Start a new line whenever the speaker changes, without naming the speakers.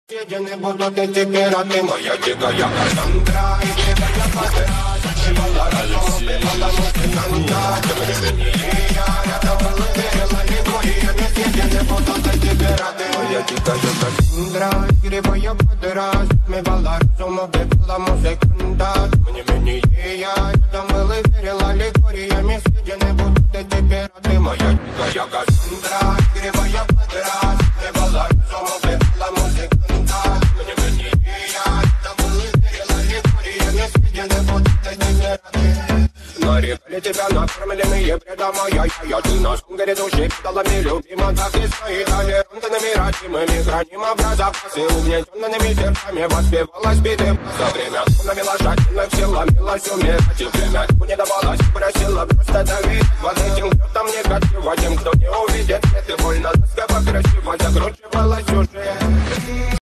Я не буду теперь, а ты моя дикая Кассандра. И дикая подра, зашивала разум, убивала музыканта. Рядом был и верила, легкая месте. Я не буду теперь, а ты моя дикая Кассандра. Игривая подра, затмевала разум, убивала музыканта. Тем не менее, я рядом был и верила, легкая месте. Я не буду теперь, а ты моя дикая Кассандра. Игривая подра, затмевала разум, убивала музыканта. Нарекали тебя накормленные предома я ты на сунгере души педалами любима. Так и свои толерантными родимыми храним образа и угнетенными сердцами воспевалась битым. За время тонами лошадиных сил ломилась умирать. И время не давалась, просила просто давить. Вот этим, кто там негатива, тем, кто не увидит, это больно ласково красиво закручивалась уже.